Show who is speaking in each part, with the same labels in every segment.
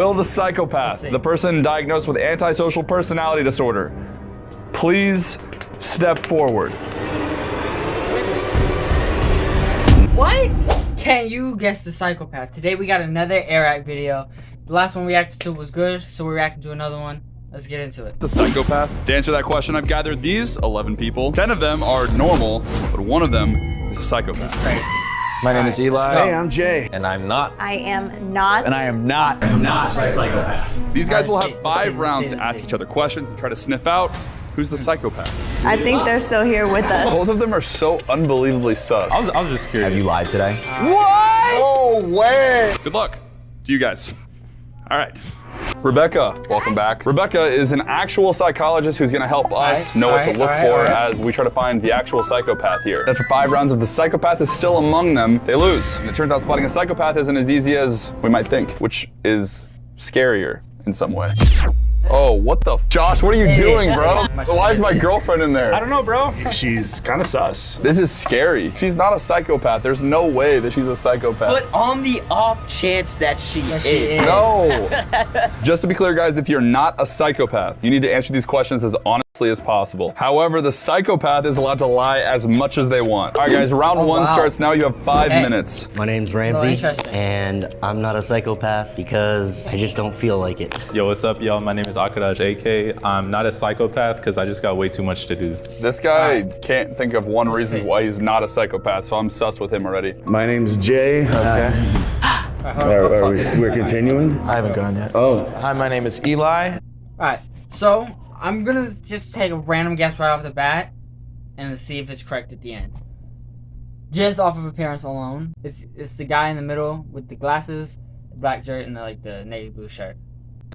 Speaker 1: Will the psychopath, the person diagnosed with antisocial personality disorder, please step forward?
Speaker 2: What? Can you guess the psychopath? Today we got another air act video. The last one we reacted to was good, so we're reacting to another one. Let's get into it.
Speaker 1: The psychopath. To answer that question, I've gathered these 11 people. 10 of them are normal, but one of them is a psychopath.
Speaker 2: Crazy.
Speaker 3: My name is Eli.
Speaker 4: Hey, I'm Jay.
Speaker 3: And I'm not.
Speaker 5: I am not.
Speaker 4: And I am not.
Speaker 3: a psychopath.
Speaker 1: These guys will have 5 rounds to ask each other questions and try to sniff out who's the psychopath.
Speaker 5: I think they're still here with us.
Speaker 1: Both of them are so unbelievably sus.
Speaker 3: I was just curious. Have you lied today?
Speaker 1: What? No way. Good luck to you guys. All right. Rebecca, welcome back. Rebecca is an actual psychologist who's gonna help us know what to look for as we try to find the actual psychopath here. After 5 rounds, if the psychopath is still among them, they lose. And it turns out spotting a psychopath isn't as easy as we might think, which is scarier in some way. Oh, what the Josh, what are you doing, bro? Why is my girlfriend in there?
Speaker 4: I don't know, bro. She's kind of sus.
Speaker 1: This is scary. She's not a psychopath. There's no way that she's a psychopath.
Speaker 2: But on the off chance that she is.
Speaker 1: No. Just to be clear, guys, if you're not a psychopath, you need to answer these questions as honestly as possible. However, the psychopath is allowed to lie as much as they want. All right, guys, round one starts now. You have 5 minutes.
Speaker 6: My name's Ramsey, and I'm not a psychopath because I just don't feel like it.
Speaker 7: Yo, what's up, y'all? My name is Akaraj AK. I'm not a psychopath because I just got way too much to do.
Speaker 1: This guy can't think of one reason why he's not a psychopath, so I'm sus with him already.
Speaker 4: My name's Jay. Okay. We're continuing?
Speaker 3: I haven't gone yet.
Speaker 4: Oh.
Speaker 3: Hi, my name is Eli.
Speaker 2: Alright, so I'm gonna just take a random guess right off the bat and see if it's correct at the end. Just off of appearance alone, it's the guy in the middle with the glasses, the black shirt, and the navy blue shirt.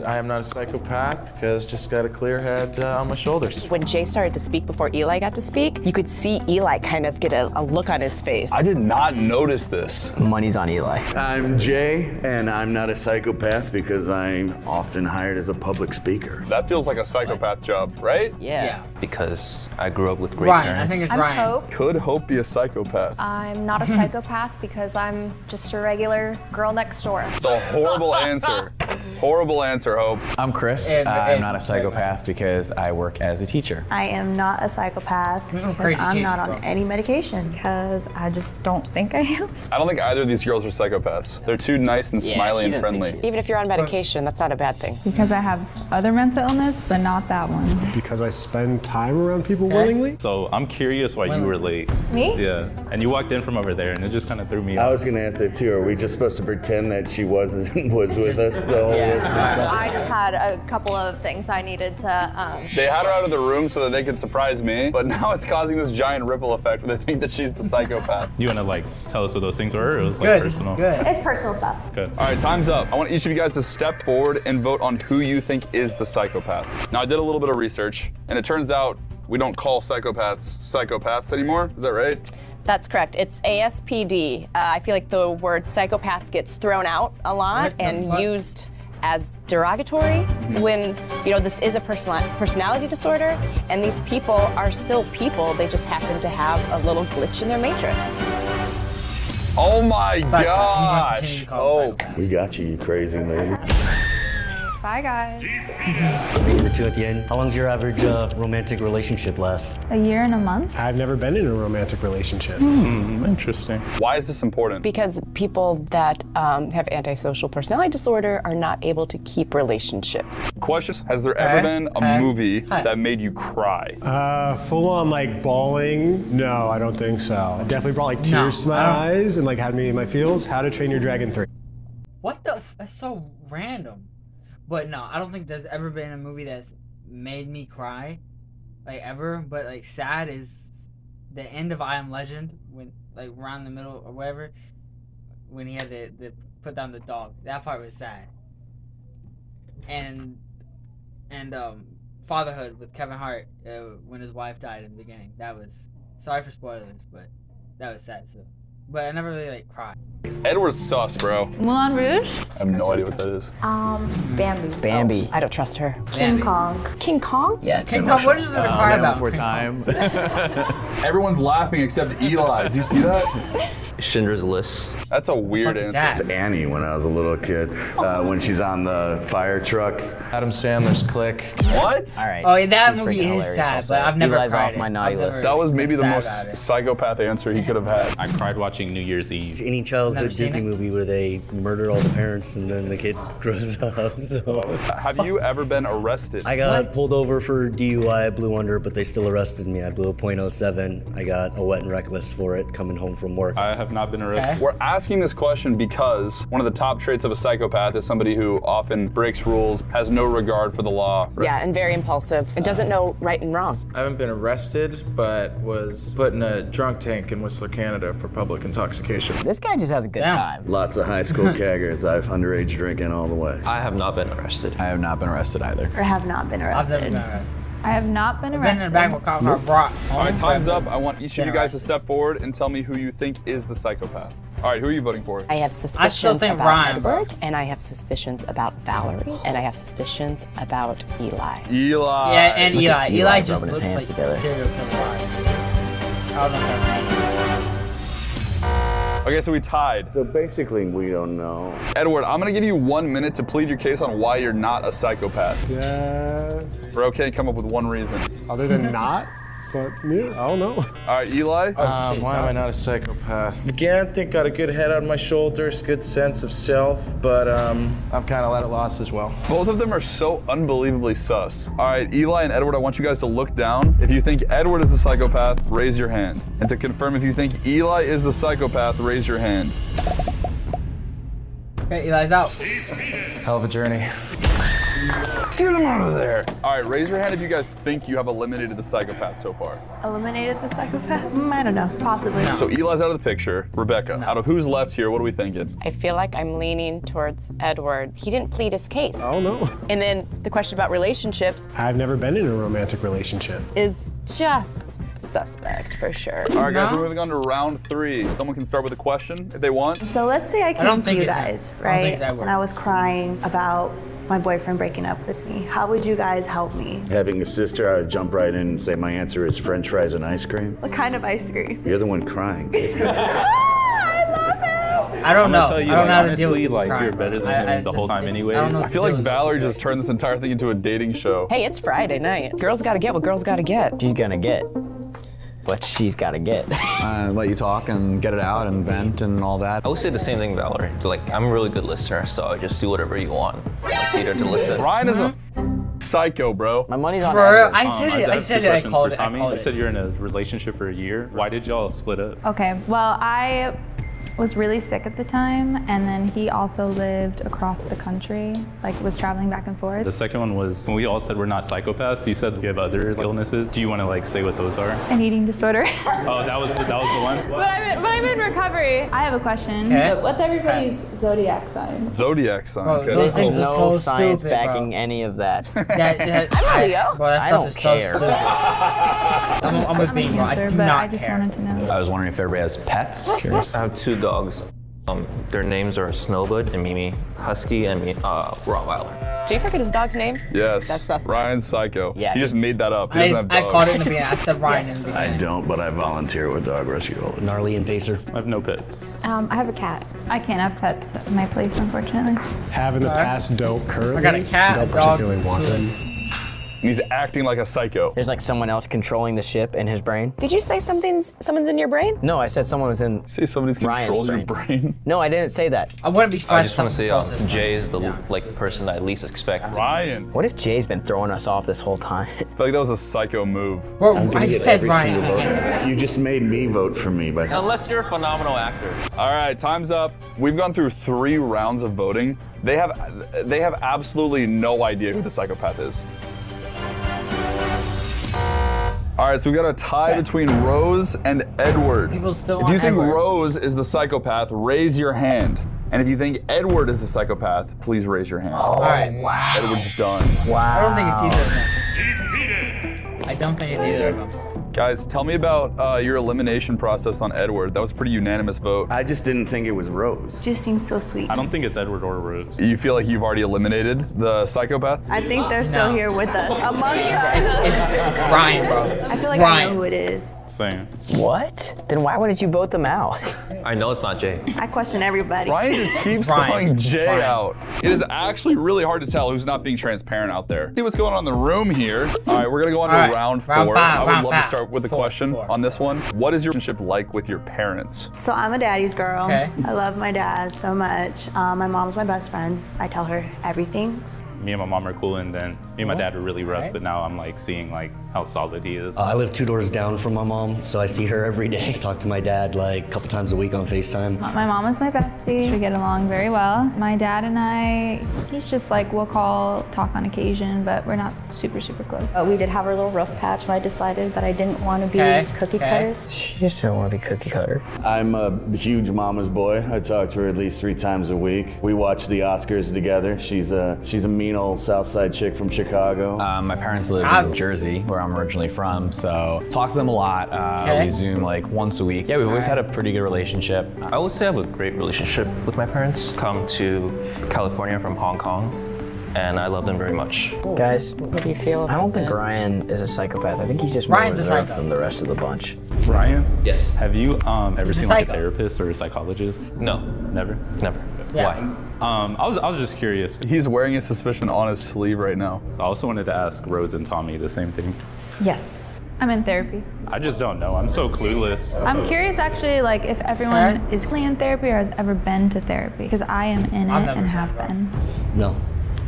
Speaker 3: I am not a psychopath because just got a clear head on my shoulders.
Speaker 8: When Jay started to speak before Eli got to speak, you could see Eli kind of get a look on his face.
Speaker 1: I did not notice this.
Speaker 6: Money's on Eli.
Speaker 4: I'm Jay, and I'm not a psychopath because I'm often hired as a public speaker.
Speaker 1: That feels like a psychopath job, right?
Speaker 2: Yeah.
Speaker 3: Because I grew up with great
Speaker 2: Ryan,
Speaker 3: parents.
Speaker 2: I think it's
Speaker 9: I'm
Speaker 2: Ryan.
Speaker 9: Hope.
Speaker 1: Could Hope be a psychopath?
Speaker 9: I'm not a psychopath because I'm just a regular girl next door.
Speaker 1: It's a horrible answer. Horrible answer, Hope.
Speaker 10: I'm Chris. I'm not a psychopath because I work as a teacher.
Speaker 5: I am not a psychopath because I'm not on any medication.
Speaker 11: Because I just don't think I am.
Speaker 1: I don't think either of these girls are psychopaths. They're too nice and smiley and friendly.
Speaker 8: Even if you're on medication, that's not a bad thing.
Speaker 11: Because I have other mental illness, but not that one.
Speaker 12: Because I spend time around people willingly.
Speaker 7: So I'm curious why you were late.
Speaker 9: Me?
Speaker 7: Yeah, and you walked in from over there and it just kind of threw me off.
Speaker 4: I was going to ask that too. Are we just supposed to pretend that she was with us the whole
Speaker 9: I just had a couple of things I needed to.
Speaker 1: They had her out of the room so that they could surprise me, but now it's causing this giant ripple effect where they think that she's the psychopath.
Speaker 7: You want to tell us what those things were, or it was like personal?
Speaker 2: Good.
Speaker 9: It's personal stuff.
Speaker 7: Good.
Speaker 1: All right, time's up. I want each of you guys to step forward and vote on who you think is the psychopath. Now, I did a little bit of research, and it turns out we don't call psychopaths anymore. Is that right?
Speaker 8: That's correct. It's ASPD. I feel like the word psychopath gets thrown out a lot and used as derogatory when, this is a personality disorder, and these people are still people. They just happen to have a little glitch in their matrix.
Speaker 1: Oh my gosh. Oh,
Speaker 4: We got you, you crazy lady.
Speaker 9: Bye, guys.
Speaker 6: Number 2 at the end. How long's your average romantic relationship last?
Speaker 11: A year and a month.
Speaker 12: I've never been in a romantic relationship.
Speaker 7: Interesting.
Speaker 1: why is this important?
Speaker 8: Because people that have antisocial personality disorder are not able to keep relationships.
Speaker 1: Question, has there ever been a movie that made you cry?
Speaker 12: Full on bawling? No, I don't think so. It definitely brought tears to my eyes and had me in my feels. How to Train Your Dragon 3.
Speaker 2: What the? That's so random. But no, I don't think there's ever been a movie that's made me cry, ever. But sad is the end of I Am Legend when around the middle or whatever, when he had to put down the dog. That part was sad. And Fatherhood with Kevin Hart when his wife died in the beginning. That was, sorry for spoilers, but that was sad too. But I never really cried.
Speaker 1: Edward's sus, bro.
Speaker 11: Moulin Rouge?
Speaker 1: I have no idea what that is.
Speaker 11: Bambi.
Speaker 6: Bambi.
Speaker 8: I don't trust her.
Speaker 5: King Kong.
Speaker 8: King Kong?
Speaker 6: Yeah, it's
Speaker 2: King Kong, what is it to cry about?
Speaker 10: Before time.
Speaker 1: Everyone's laughing except Eli. Did you see that?
Speaker 13: Schindler's List.
Speaker 1: That's a weird answer.
Speaker 4: It's Annie when I was a little kid, when she's on the fire truck.
Speaker 3: Adam Sandler's Click.
Speaker 1: What?
Speaker 14: All right.
Speaker 2: Oh, yeah, that
Speaker 14: He's
Speaker 2: movie
Speaker 14: freaking
Speaker 2: is
Speaker 14: hilarious
Speaker 2: sad,
Speaker 14: also.
Speaker 2: but I've never
Speaker 14: Eli's
Speaker 2: cried.
Speaker 14: off my naughty list.
Speaker 1: That was maybe the
Speaker 2: sad
Speaker 1: most
Speaker 2: about it.
Speaker 1: psychopath answer he could have had.
Speaker 7: I cried watching New Year's Eve.
Speaker 6: Any
Speaker 2: Never
Speaker 6: childhood
Speaker 2: seen
Speaker 6: Disney
Speaker 2: it?
Speaker 6: movie where they murder all the parents and then the kid grows up. So
Speaker 1: Have you ever been arrested?
Speaker 6: I got pulled over for DUI. I blew under, but they still arrested me. I blew a .07. I got a wet and reckless for it coming home from work.
Speaker 7: I have not been arrested.
Speaker 1: We're asking this question because one of the top traits of a psychopath is somebody who often breaks rules, has no regard for the law.
Speaker 8: Yeah, and very impulsive. It doesn't know right and wrong.
Speaker 3: I haven't been arrested, but was put in a drunk tank in Whistler, Canada for public intoxication.
Speaker 14: This guy just has a good time.
Speaker 4: Lots of high school keggers. I've underage drinking all the way.
Speaker 13: I have not been arrested.
Speaker 10: I have not been arrested either.
Speaker 5: Or have not been
Speaker 2: I've
Speaker 5: arrested.
Speaker 2: never been arrested.
Speaker 11: I have not been
Speaker 2: I've been in the
Speaker 11: arrested.
Speaker 2: back of a cop car brought.
Speaker 1: All right, time's up. I want each of you guys to step forward and tell me who you think is the psychopath. All right, who are you voting for?
Speaker 8: I have
Speaker 2: I still
Speaker 8: suspicions
Speaker 2: think
Speaker 8: about
Speaker 2: Ryan, bro.
Speaker 8: Edward, and I have suspicions about Valerie, and I have suspicions about Eli.
Speaker 1: Eli.
Speaker 2: Yeah, and Eli. Eli just
Speaker 14: rubbing his
Speaker 2: looks
Speaker 14: hands
Speaker 2: like
Speaker 14: together.
Speaker 2: a serial killer. I don't know if that's
Speaker 1: Okay, so we tied.
Speaker 4: So basically, we don't know.
Speaker 1: Edward, I'm gonna give you 1 minute to plead your case on why you're not a psychopath.
Speaker 12: Yeah.
Speaker 1: We're okay, come up with one reason.
Speaker 12: Other than not, but yeah, I don't know.
Speaker 1: All right, Eli.
Speaker 3: Why am I not a psychopath? Again, I think got a good head on my shoulders, good sense of self, but I'm kind of at a loss as well.
Speaker 1: Both of them are so unbelievably sus. All right, Eli and Edward, I want you guys to look down. If you think Edward is the psychopath, raise your hand. And to confirm if you think Eli is the psychopath, raise your hand.
Speaker 2: Okay, Eli's out.
Speaker 3: Hell of a journey.
Speaker 1: Get him out of there. All right, raise your hand if you guys think you have eliminated the psychopath so far.
Speaker 5: Eliminated the psychopath? I don't know. Possibly.
Speaker 1: So Eli's out of the picture. Rebecca, out of who's left here, what are we thinking?
Speaker 8: I feel like I'm leaning towards Edward. He didn't plead his case.
Speaker 12: I don't know.
Speaker 8: And then the question about relationships
Speaker 12: I've never been in a romantic relationship.
Speaker 8: is just suspect for sure.
Speaker 1: All right, guys, we're moving on to round 3. Someone can start with a question if they want.
Speaker 5: So let's say I
Speaker 2: don't
Speaker 5: came to
Speaker 2: think
Speaker 5: you
Speaker 2: it's him.
Speaker 5: guys,
Speaker 2: I don't think
Speaker 5: right?
Speaker 2: it's Edward.
Speaker 5: And I was crying about my boyfriend breaking up with me. How would you guys help me?
Speaker 4: Having a sister, I would jump right in and say my answer is French fries and ice cream.
Speaker 5: What kind of ice cream?
Speaker 4: You're the one crying.
Speaker 2: I don't know.
Speaker 7: I'm gonna tell you,
Speaker 2: I don't
Speaker 7: like,
Speaker 2: know how to deal
Speaker 7: honestly,
Speaker 2: with
Speaker 7: like,
Speaker 2: crying,
Speaker 7: you're better
Speaker 2: bro.
Speaker 7: than
Speaker 2: I
Speaker 7: him the whole time anyway.
Speaker 2: I don't know
Speaker 1: I
Speaker 2: what
Speaker 1: feel
Speaker 2: to
Speaker 1: like
Speaker 2: do with
Speaker 1: Valerie
Speaker 2: this
Speaker 1: just turned this entire thing into a dating show.
Speaker 8: Hey, it's Friday night. Girls gotta get what girls gotta get.
Speaker 14: She's gonna get what she's gotta get.
Speaker 10: Let you talk and get it out and vent and all that.
Speaker 13: I would say the same thing, Valerie. Like, I'm a really good listener, so I just do whatever you want. Need her to listen.
Speaker 1: Ryan is a psycho, bro.
Speaker 14: My money's on
Speaker 2: For real,
Speaker 14: Edward.
Speaker 2: I said it. I said it. I called it. I
Speaker 7: Tommy,
Speaker 2: called
Speaker 7: you
Speaker 2: it.
Speaker 7: said you're in a relationship for a year. Why did y'all split up?
Speaker 11: Okay, well, I was really sick at the time, and then he also lived across the country, like was traveling back and forth.
Speaker 7: The second one was when we all said we're not psychopaths. You said you have other illnesses. Do you want to like say what those are?
Speaker 11: An eating disorder.
Speaker 7: Oh, that was the one.
Speaker 11: But I'm in recovery. I have a question.
Speaker 2: Okay.
Speaker 11: What's everybody's zodiac sign?
Speaker 1: Zodiac sign.
Speaker 2: Bro,
Speaker 1: Okay,
Speaker 2: those
Speaker 1: that's
Speaker 2: things
Speaker 1: cool.
Speaker 2: are
Speaker 14: No
Speaker 2: so
Speaker 14: science
Speaker 2: stupid,
Speaker 14: backing
Speaker 2: bro.
Speaker 14: any of that.
Speaker 2: I'm a Leo. Bro, that
Speaker 14: I
Speaker 2: stuff
Speaker 14: don't
Speaker 2: is
Speaker 14: care.
Speaker 2: so stupid. I'm a being, bro. I
Speaker 11: Cancer,
Speaker 2: do
Speaker 11: but
Speaker 2: not
Speaker 11: I just
Speaker 2: care.
Speaker 11: wanted to know.
Speaker 10: I was wondering if everybody has pets. Curious.
Speaker 13: I have 2 dogs. Their names are Snowbud and Mimi, Husky and Rottweiler.
Speaker 8: Did you forget his dog's name?
Speaker 1: Yes.
Speaker 8: That's suspect.
Speaker 1: Ryan's psycho.
Speaker 14: Yeah.
Speaker 1: He just made that up. He doesn't have
Speaker 2: I
Speaker 1: dogs.
Speaker 2: called it in the beginning. I said Ryan in the
Speaker 4: I
Speaker 2: beginning.
Speaker 4: don't, but I volunteer with dog rescue all the time.
Speaker 6: Gnarly and Pacer.
Speaker 7: I have no pets.
Speaker 9: I have a cat.
Speaker 11: I can't have pets at my place, unfortunately.
Speaker 12: Have in the past, don't currently.
Speaker 2: I got a cat,
Speaker 12: Don't
Speaker 2: a dog,
Speaker 12: particularly want them.
Speaker 1: And he's acting like a psycho.
Speaker 14: There's like someone else controlling the ship in his brain.
Speaker 8: Did you say someone's in your brain?
Speaker 14: No, I said someone was in.
Speaker 1: You say somebody's
Speaker 14: Ryan's
Speaker 1: controls your brain.
Speaker 14: No, I didn't say that.
Speaker 2: I wouldn't be
Speaker 13: I
Speaker 2: surprised
Speaker 13: just want to say
Speaker 2: if
Speaker 13: Jay is the like person I least expect.
Speaker 1: Ryan.
Speaker 14: What if Jay's been throwing us off this whole time?
Speaker 1: I feel like that was a psycho move.
Speaker 2: Bro,
Speaker 4: I'm gonna
Speaker 2: I
Speaker 4: get
Speaker 2: said
Speaker 4: every
Speaker 2: Ryan.
Speaker 4: single
Speaker 2: again.
Speaker 4: vote. You just made me vote for me by
Speaker 13: Unless you're a phenomenal actor.
Speaker 1: All right, time's up. We've gone through 3 rounds of voting. They have absolutely no idea who the psychopath is. All right, so we got a tie between Rose and Edward.
Speaker 2: People still
Speaker 1: If
Speaker 2: want
Speaker 1: you think
Speaker 2: Edward.
Speaker 1: Rose is the psychopath, raise your hand. And if you think Edward is the psychopath, please raise your hand.
Speaker 2: All right.
Speaker 1: Edward's done.
Speaker 2: I don't think it's either of them. I don't think it's either of them.
Speaker 1: Guys, tell me about your elimination process on Edward. That was a pretty unanimous vote.
Speaker 4: I just didn't think it was Rose.
Speaker 5: Just seems so sweet.
Speaker 7: I don't think it's Edward or Rose.
Speaker 1: You feel like you've already eliminated the psychopath?
Speaker 5: I think they're still here with us, amongst us.
Speaker 2: It's Ryan, bro.
Speaker 5: I feel like
Speaker 2: Ryan.
Speaker 5: I know who it is.
Speaker 7: Same.
Speaker 14: What? Then why wouldn't you vote them out?
Speaker 13: I know it's not Jay.
Speaker 5: I question everybody.
Speaker 1: Ryan just keeps throwing Jay out. It is actually really hard to tell who's not being transparent out there. See what's going on in the room here. All right, we're gonna go on to round 4. I would love to start with a question on this one. What is your relationship like with your parents?
Speaker 5: So I'm a daddy's girl.
Speaker 2: Okay.
Speaker 5: I love my dad so much. My mom's my best friend. I tell her everything.
Speaker 7: Me and my mom are cool, and then me and my dad were really rough, but now I'm like seeing like how solid he is.
Speaker 6: I live 2 doors down from my mom, so I see her every day. Talk to my dad like a couple times a week on FaceTime.
Speaker 11: My mom is my bestie. We get along very well. My dad and I, he's just like, we'll call, talk on occasion, but we're not super, super close.
Speaker 15: We did have our little rough patch when I decided that I didn't want to be cookie cutter.
Speaker 14: She just don't want to be cookie cutter.
Speaker 4: I'm a huge mama's boy. I talk to her at least 3 times a week. We watch the Oscars together. She's a mean old South Side chick from Chicago.
Speaker 10: My parents live in Jersey, where I'm originally from, so talk to them a lot. We Zoom like once a week. Yeah, we've always had a pretty good relationship.
Speaker 13: I would say I have a great relationship with my parents. Come to California from Hong Kong, and I love them very much.
Speaker 14: Guys,
Speaker 15: What do you feel about
Speaker 14: I don't think
Speaker 15: this?
Speaker 14: Ryan is a psychopath. I think he's just more
Speaker 2: Ryan's a
Speaker 14: reserved
Speaker 2: psycho.
Speaker 14: than the rest of the bunch.
Speaker 7: Ryan?
Speaker 13: Yes.
Speaker 7: Have you ever
Speaker 2: He's a
Speaker 7: seen like a
Speaker 2: psycho.
Speaker 7: therapist or a psychologist?
Speaker 13: No.
Speaker 7: Never?
Speaker 13: Never.
Speaker 2: Yeah.
Speaker 13: Why?
Speaker 7: I was just curious.
Speaker 1: He's wearing a suspicion on his sleeve right now.
Speaker 7: So I also wanted to ask Rose and Tommy the same thing.
Speaker 15: Yes.
Speaker 11: I'm in therapy.
Speaker 7: I just don't know. I'm so clueless.
Speaker 11: I'm curious actually, like if everyone is in therapy or has ever been to therapy, because I am in
Speaker 2: I've
Speaker 11: it
Speaker 2: never
Speaker 11: and have
Speaker 2: been.
Speaker 11: been.
Speaker 6: No,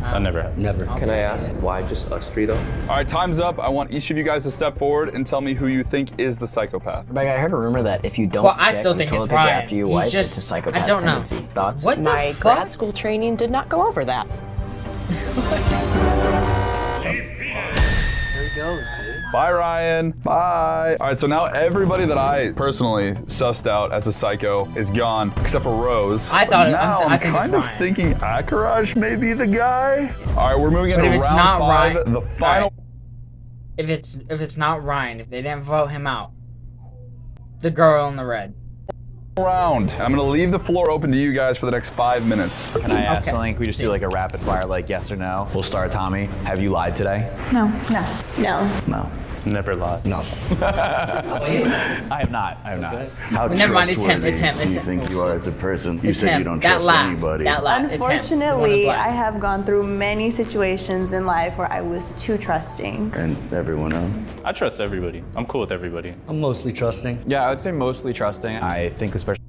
Speaker 7: I never have.
Speaker 6: never.
Speaker 13: Can I ask why just us 3 though?
Speaker 1: All right, time's up. I want each of you guys to step forward and tell me who you think is the psychopath.
Speaker 14: Rebecca, I heard a rumor that if you don't
Speaker 2: Well, I
Speaker 14: check
Speaker 2: still
Speaker 14: the
Speaker 2: think
Speaker 14: toilet
Speaker 2: it's
Speaker 14: paper
Speaker 2: Ryan.
Speaker 14: after you
Speaker 2: He's
Speaker 14: wipe,
Speaker 2: just-
Speaker 14: it's a psychopath
Speaker 2: I don't know.
Speaker 14: tendency. Thoughts?
Speaker 2: What
Speaker 8: My
Speaker 2: the
Speaker 8: grad
Speaker 2: fuck?
Speaker 8: school training did not go over that.
Speaker 14: There he goes, dude.
Speaker 1: Bye, Ryan. Bye. All right, so now everybody that I personally sussed out as a psycho is gone, except for Rose.
Speaker 2: I thought it-
Speaker 1: now
Speaker 2: I
Speaker 1: I'm
Speaker 2: think
Speaker 1: kind
Speaker 2: it's
Speaker 1: of
Speaker 2: Ryan.
Speaker 1: thinking Akaraj may be the guy. All right, we're moving
Speaker 2: But
Speaker 1: into
Speaker 2: if it's
Speaker 1: round
Speaker 2: not
Speaker 1: 5,
Speaker 2: Ryan-
Speaker 1: the final.
Speaker 2: If it's not Ryan, if they didn't vote him out, the girl in the red.
Speaker 1: round. I'm gonna leave the floor open to you guys for the next 5 minutes.
Speaker 10: Can I ask something? Can we just do like a rapid fire, like yes or no? We'll start, Tommy. Have you lied today?
Speaker 11: No.
Speaker 5: No. No.
Speaker 10: No.
Speaker 7: Never lied.
Speaker 6: No.
Speaker 10: I have not. I have not.
Speaker 4: How
Speaker 2: Never mind, it's him,
Speaker 4: trustworthy
Speaker 2: it's him, it's
Speaker 4: do you
Speaker 2: him.
Speaker 4: think you are as a person? You
Speaker 2: It's
Speaker 4: said
Speaker 2: him.
Speaker 4: you don't
Speaker 2: That
Speaker 4: trust
Speaker 2: laugh.
Speaker 4: anybody.
Speaker 2: That laugh. It's him. The one in
Speaker 5: Unfortunately,
Speaker 2: black.
Speaker 5: I have gone through many situations in life where I was too trusting.
Speaker 4: And everyone else.
Speaker 7: I trust everybody. I'm cool with everybody.
Speaker 6: I'm mostly trusting.
Speaker 10: Yeah, I would say mostly trusting. I think especially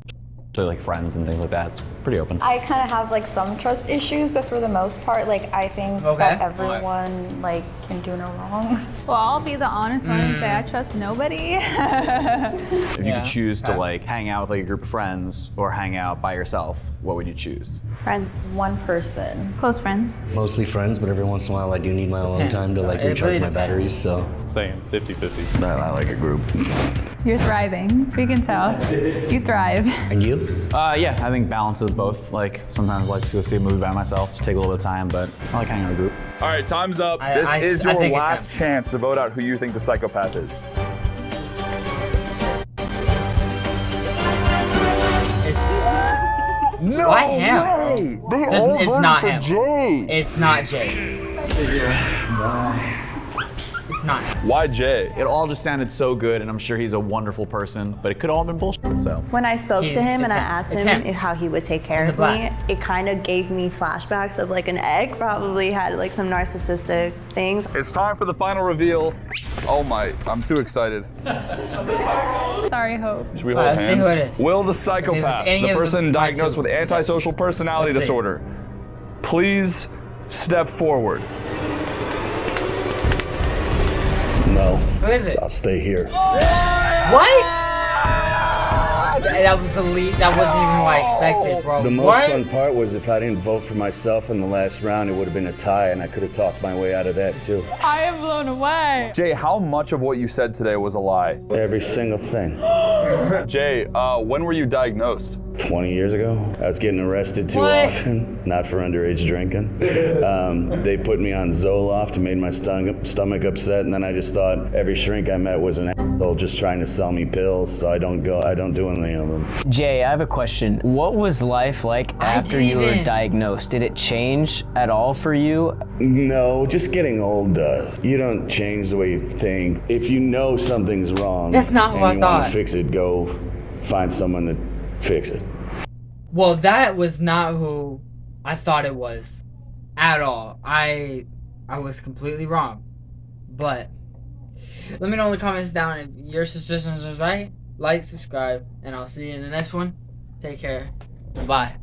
Speaker 10: like friends and things like that, it's pretty open.
Speaker 9: I kind of have like some trust issues, but for the most part, like I think that everyone like can do no wrong.
Speaker 11: Well, I'll be the honest one and say I trust nobody.
Speaker 10: If you could choose to like hang out with like a group of friends or hang out by yourself, what would you choose?
Speaker 5: Friends.
Speaker 9: One person.
Speaker 11: Close friends.
Speaker 6: Mostly friends, but every once in a while I do need my alone time to like
Speaker 2: It
Speaker 6: recharge
Speaker 2: really
Speaker 6: my
Speaker 2: depends.
Speaker 6: batteries, so.
Speaker 7: Same, 50-50.
Speaker 4: I like a group.
Speaker 11: You're thriving. We can tell. You thrive.
Speaker 6: And you?
Speaker 10: Yeah, I think balance of both. Like sometimes I like to go see a movie by myself, just take a little bit of time, but I like hanging out in a group.
Speaker 1: All right, time's up. This is your last chance to vote out who you think the psychopath is. No
Speaker 2: Why him?
Speaker 1: way! They
Speaker 2: There's-
Speaker 1: all
Speaker 2: it's
Speaker 1: voted
Speaker 2: not
Speaker 1: for
Speaker 2: him.
Speaker 1: Jay.
Speaker 2: It's not Jay. It's not.
Speaker 1: Why Jay?
Speaker 10: It all just sounded so good, and I'm sure he's a wonderful person, but it could all have been bullshit, so.
Speaker 5: When I spoke to him
Speaker 2: It's
Speaker 5: and I
Speaker 2: him.
Speaker 5: asked
Speaker 2: It's
Speaker 5: him
Speaker 2: him.
Speaker 5: how he would take care
Speaker 2: In the
Speaker 5: of
Speaker 2: black.
Speaker 5: me, it kind of gave me flashbacks of like an ex. Probably had like some narcissistic things.
Speaker 1: It's time for the final reveal. Oh my, I'm too excited.
Speaker 11: Sorry, Hope.
Speaker 1: Should we hold
Speaker 2: Let's see
Speaker 1: hands?
Speaker 2: who it is.
Speaker 1: Will the
Speaker 2: If
Speaker 1: psychopath,
Speaker 2: it's any
Speaker 1: the
Speaker 2: of the
Speaker 1: person
Speaker 2: my
Speaker 1: diagnosed
Speaker 2: two.
Speaker 1: with antisocial personality
Speaker 2: Let's see.
Speaker 1: disorder, please step forward?
Speaker 4: No.
Speaker 2: Who is it?
Speaker 4: I'll stay here.
Speaker 2: What? That was the lead. That wasn't even what I expected, bro.
Speaker 4: The most
Speaker 2: What?
Speaker 4: fun part was if I didn't vote for myself in the last round, it would have been a tie, and I could have talked my way out of that too.
Speaker 11: I am blown away.
Speaker 1: Jay, how much of what you said today was a lie?
Speaker 4: Every single thing.
Speaker 1: Jay, when were you diagnosed?
Speaker 4: 20 years ago, I was getting arrested too
Speaker 2: What?
Speaker 4: often, not for underage drinking. They put me on Zoloft, made my stomach upset, and then I just thought every shrink I met was an asshole. people just trying to sell me pills, so I don't do any of them.
Speaker 14: Jay, I have a question. What was life like after you were diagnosed? Did it change at all for you?
Speaker 4: No, just getting old does. You don't change the way you think. If you know something's wrong,
Speaker 2: that's not what I
Speaker 4: and you
Speaker 2: thought.
Speaker 4: want to fix it, go find someone to fix it.
Speaker 2: Well, that was not who I thought it was at all. I was completely wrong. But let me know in the comments down if your suspicions is right. Like, subscribe, and I'll see you in the next one. Take care. Bye.